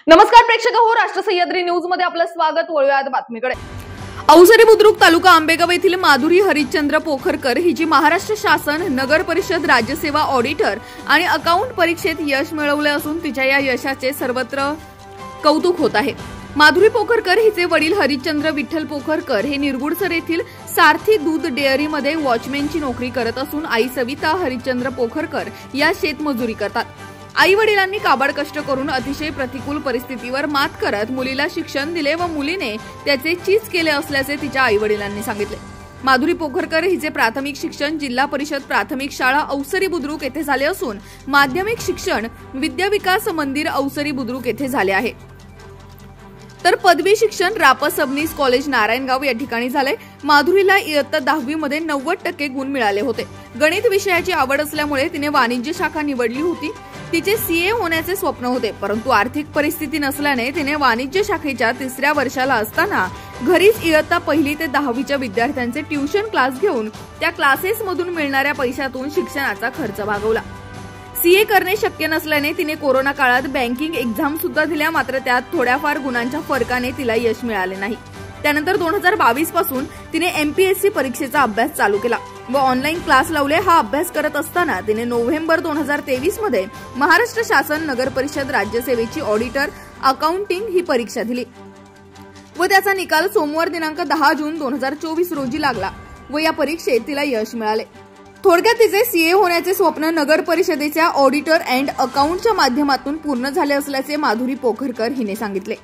नमस्कार प्रेक्षक हो, राष्ट्र सह्याद्री न्यूज मध्ये आपलं स्वागत। वळूयात बातमीकडे। अवसरी बुद्रुक तालुका आंबेगाव येथील माधुरी हरिश्चंद्र पोखरकर हिची महाराष्ट्र शासन नगर परिषद राज्यसेवा ऑडिटर आणि अकाउंट परीक्षेत यश मिळवले असून तिच्या या यशाचे सर्वत्र कौतुक होत आहे। माधुरी पोखरकर हिचे वडील हरिश्चंद्र विठ्ठल पोखरकर हे निरगुडसर येथील सारथी दूध डेअरीमध्ये वॉचमॅनची नोकरी करत असून आई सविता हरिश्चंद्र पोखरकर या शेतमजुरी करतात। आई वडिलांनी काबाड कष्ट करून अतिशय प्रतिकूल परिस्थितीवर मात करत मुलीला शिक्षण दिले व मुलीने त्याचे चीज केले असल्याचे तिच्या आई वडिलांनी सांगितले। माधुरी पोखरकर हिचे प्राथमिक शिक्षण जिल्हा परिषद प्राथमिक शाळा अवसरी बुद्रुक येथे झाले असून माध्यमिक शिक्षण विद्या विकास मंदिर अवसरी बुद्रुक येथे झाले आहे, तर पदवी शिक्षण रापा सबनीस कॉलेज नारायणगाव या ठिकाणी झाले। माधुरीला इयत्ता 10वी मध्ये 90% गुण मिळाले होते। गणित विषयाची आवड असल्यामुळे तिने वाणिज्य शाखा निवडली होती। तिचे सीए होण्याचे स्वप्न होते, परंतु आर्थिक परिस्थिती नसल्याने तिने वाणिज्य शाखेच्या 3ऱ्या वर्षाला असताना घरीच इयत्ता 1ली ते 10वीच्या विद्यार्थ्यांचे ट्युशन क्लास घेऊन त्या क्लासेस मधून मिळणाऱ्या पैशातून शिक्षणाचा खर्च भागवला। सीए करणे शक्य नसल्याने तिने कोरोना काळात बँकिंग एक्झाम सुद्धा दिल्या, मात्र त्यात थोड्याफार गुणांच्या फरकाने तिला यश मिळाले नाही। त्यानंतर 2022 पासून तिने एमपीएससी परीक्षेचा अभ्यास चालू केला व ऑनलाईन क्लास लावले। हा अभ्यास करत असताना तिने नोव्हेंबर 2023 मध्ये महाराष्ट्र शासन नगर परिषद राज्यसेवेची ऑडिटर अकाउंटिंग ही परीक्षा दिली व त्याचा निकाल सोमवार दिनांक 10 जून 2024 रोजी लागला व या परीक्षेत तिला यश मिळाले। थोडक्यात तिचे सीए होण्याचे स्वप्न नगर परिषदेच्या ऑडिटर अँड अकाउंटच्या माध्यमातून पूर्ण झाले असल्याचे माधुरी पोखरकर हिने सांगितले।